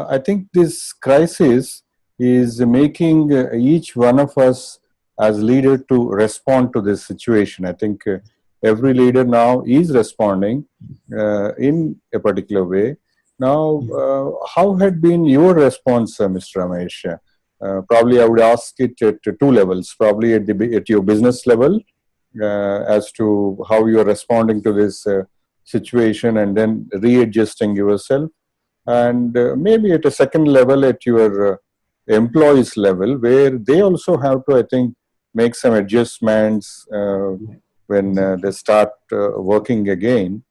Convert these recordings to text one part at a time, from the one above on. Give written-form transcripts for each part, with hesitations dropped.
I think this crisis is making each one of us as leader to respond to this situation. I think every leader now is responding in a particular way. Now, how had been your response, Mr. Ramesh? Probably I would ask it at two levels, probably at your business level, as to how you are responding to this situation and then readjusting yourself, and maybe at a second level at your employees level, where they also have to, I think, make some adjustments when they start working again.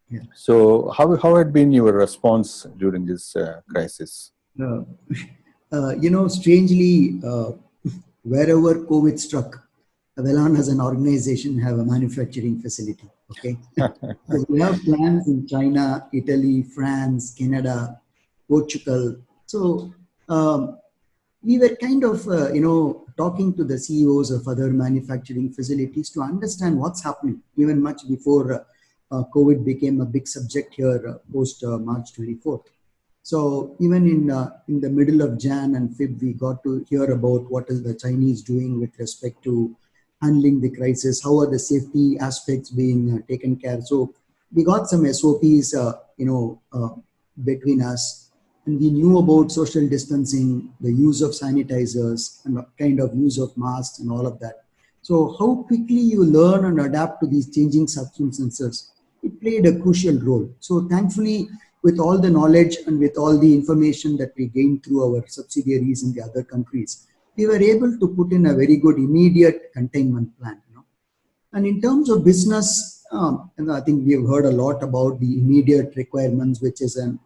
Yeah. So how had been your response during this crisis? Uh, Strangely, wherever COVID struck, Velan as an organization have a manufacturing facility. Okay, so we have plants in China, Italy, France, Canada, Portugal. So we were kind of, talking to the CEOs of other manufacturing facilities to understand what's happening, even much before COVID became a big subject here post March 24th. So even in the middle of Jan and Feb, we got to hear about what is the Chinese doing with respect to handling the crisis. How are the safety aspects being taken care? So we got some SOPs, between us, and we knew about social distancing, the use of sanitizers, and kind of use of masks and all of that. So how quickly you learn and adapt to these changing circumstances, it played a crucial role. So thankfully, with all the knowledge and with all the information that we gained through our subsidiaries in the other countries, we were able to put in a very good immediate containment plan. And in terms of business, and I think we have heard a lot about the immediate requirements, which is an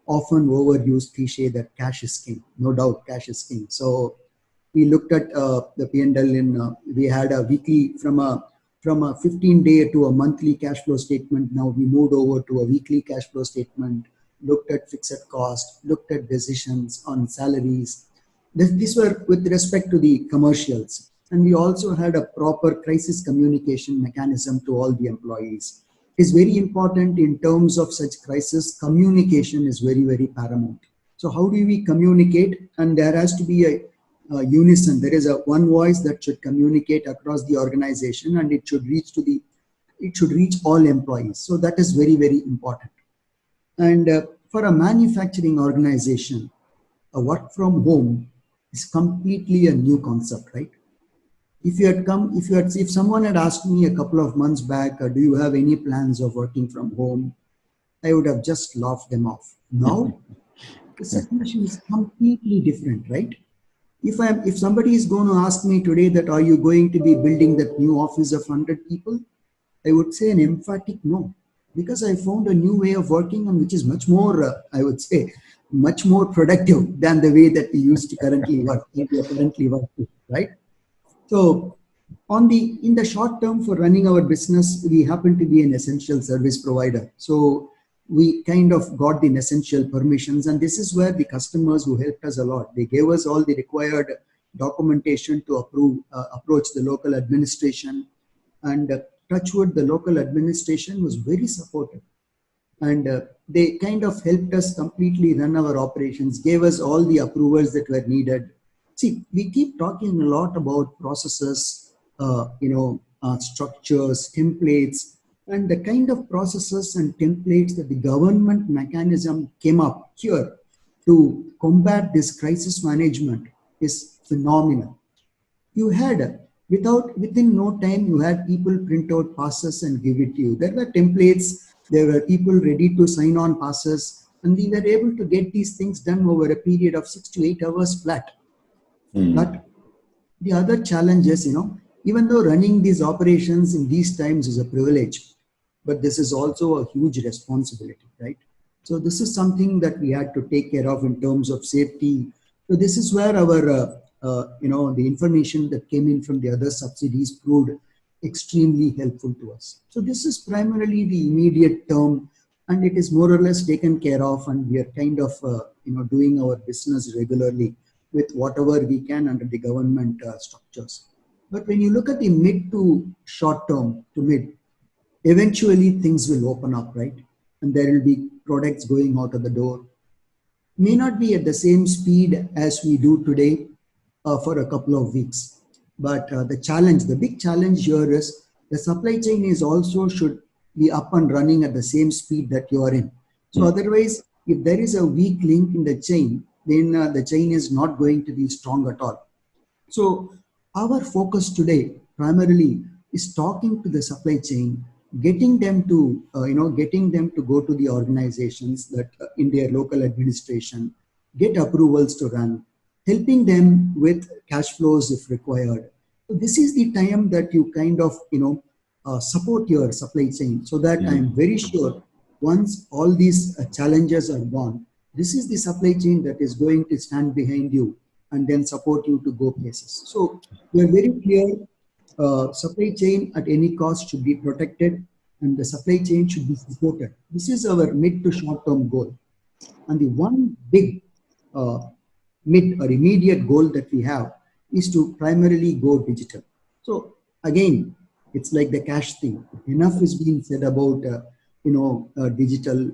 often overused cliche that cash is king. No doubt, cash is king. So we looked at the P&L we had a weekly from a 15-day to a monthly cash flow statement. Now we moved over to a weekly cash flow statement, looked at fixed cost, looked at decisions on salaries. These were with respect to the commercials. And we also had a proper crisis communication mechanism to all the employees. It's very important in terms of such crisis. Communication is very, very paramount. So how do we communicate? And there has to be a unison. There is a one voice that should communicate across the organization, and it should reach all employees. So that is very, very important. And for a manufacturing organization, a work from home is completely a new concept, right? If someone had asked me a couple of months back, do you have any plans of working from home? I would have just laughed them off. Now, the situation is completely different, right? If somebody is going to ask me today that are you going to be building that new office of 100 people, I would say an emphatic no, because I found a new way of working, and which is much more, I would say, much more productive than the way that we used to currently work, right? So in the short term, for running our business, we happen to be an essential service provider. So we kind of got the essential permissions, and this is where the customers who helped us a lot. They gave us all the required documentation to approach the local administration, and touchwood, the local administration was very supportive, and they kind of helped us completely run our operations, gave us all the approvals that were needed. See, we keep talking a lot about processes, structures, templates, and the kind of processes and templates that the government mechanism came up here to combat this crisis management is phenomenal. You had, within no time, you had people print out passes and give it to you. There were templates, there were people ready to sign on passes, and we were able to get these things done over a period of 6 to 8 hours flat. But the other challenge is, even though running these operations in these times is a privilege, but this is also a huge responsibility, right? So this is something that we had to take care of in terms of safety. So this is where our, the information that came in from the other subsidies proved extremely helpful to us. So this is primarily the immediate term, and it is more or less taken care of, and we are kind of, doing our business regularly with whatever we can under the government structures. But when you look at the mid to short term to mid, eventually things will open up, right? And there will be products going out of the door. may not be at the same speed as we do today for a couple of weeks. But the big challenge here is the supply chain is also should be up and running at the same speed that you are in. So otherwise, if there is a weak link in the chain, then the chain is not going to be strong at all. So our focus today primarily is talking to the supply chain, getting them to getting them to go to the organizations that in their local administration, get approvals to run, helping them with cash flows if required. So this is the time that you kind of support your supply chain, so that I am very sure once all these challenges are gone, this is the supply chain that is going to stand behind you and then support you to go places. So we are very clear, supply chain at any cost should be protected and the supply chain should be supported. This is our mid to short term goal. And the one big uh, mid or immediate goal that we have is to primarily go digital. So again, it's like the cash thing. Enough is being said about digital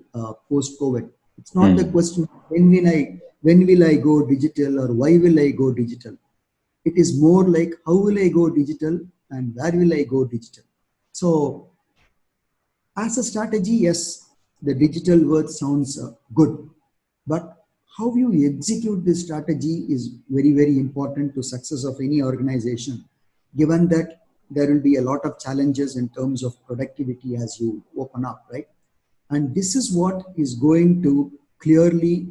post COVID. It's not the question when will I go digital or why will I go digital. It is more like how will I go digital and where will I go digital. So as a strategy, yes, the digital word sounds good, but how you execute this strategy is very, very important to success of any organization, given that there will be a lot of challenges in terms of productivity as you open up, right? And this is what is going to clearly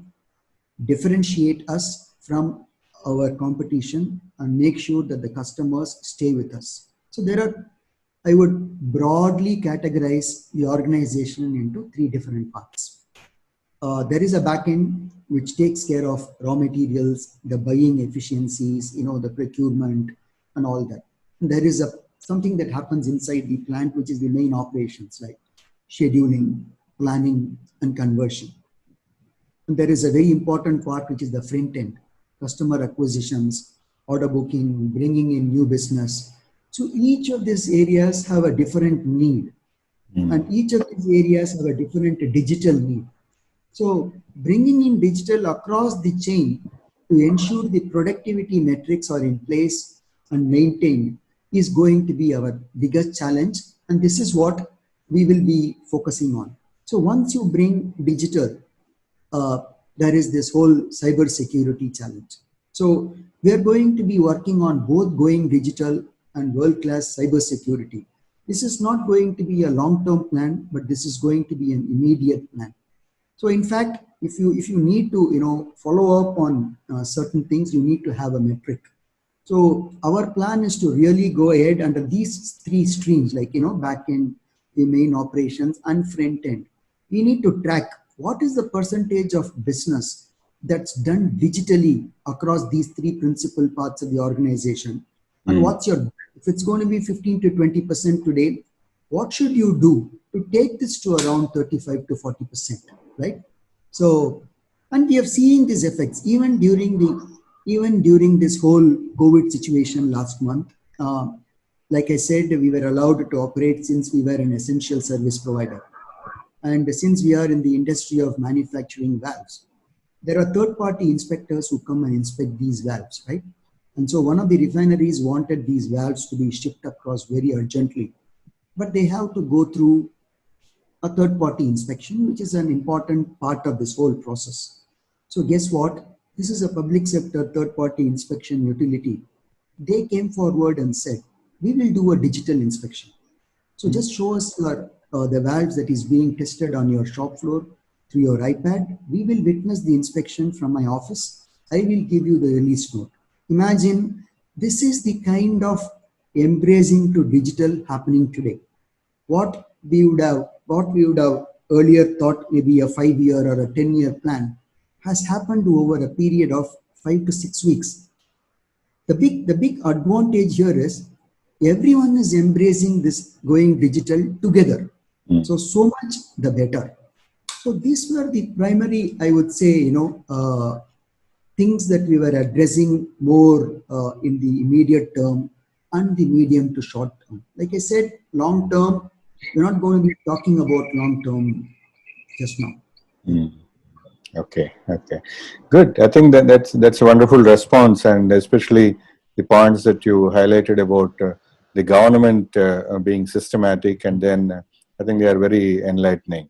differentiate us from our competition and make sure that the customers stay with us. So there are, I would broadly categorize the organization into three different parts. There is a backend which takes care of raw materials, the buying efficiencies, the procurement and all that. And there is something that happens inside the plant, which is the main operations like scheduling, planning, and conversion. And there is a very important part, which is the front end, customer acquisitions, order booking, bringing in new business. So each of these areas have a different need, and each of these areas have a different digital need. So bringing in digital across the chain to ensure the productivity metrics are in place and maintained is going to be our biggest challenge. And this is what we will be focusing on. So once you bring digital, there is this whole cyber security challenge. So we are going to be working on both going digital and world-class cyber security. This is not going to be a long-term plan, but this is going to be an immediate plan. So in fact, if you need to follow up on certain things, you need to have a metric. So our plan is to really go ahead under these three streams, like back end, the main operations, and front end. We need to track what is the percentage of business that's done digitally across these three principal parts of the organization, and what's your, if it's going to be 15 to 20% today, what should you do to take this to around 35 to 40%, right? So, and we have seen these effects even during this whole COVID situation last month. Like I said, we were allowed to operate since we were an essential service provider. And since we are in the industry of manufacturing valves, there are third-party inspectors who come and inspect these valves, right? And so one of the refineries wanted these valves to be shipped across very urgently, but they have to go through a third-party inspection, which is an important part of this whole process. So guess what? This is a public sector third-party inspection utility. They came forward and said, we will do a digital inspection. So just show us the valves that is being tested on your shop floor through your iPad. We will witness the inspection from my office. I will give you the release note. Imagine this is the kind of embracing to digital happening today. What we would have earlier thought maybe a 5-year or a 10-year plan has happened over a period of 5 to 6 weeks. The big advantage here is everyone is embracing this going digital together. So much the better. So these were the primary, I would say, things that we were addressing more in the immediate term and the medium to short term. Like I said, long term, we're not going to be talking about long term just now. Okay, okay, good. I think that's a wonderful response, and especially the points that you highlighted about the government being systematic, and then I think they are very enlightening.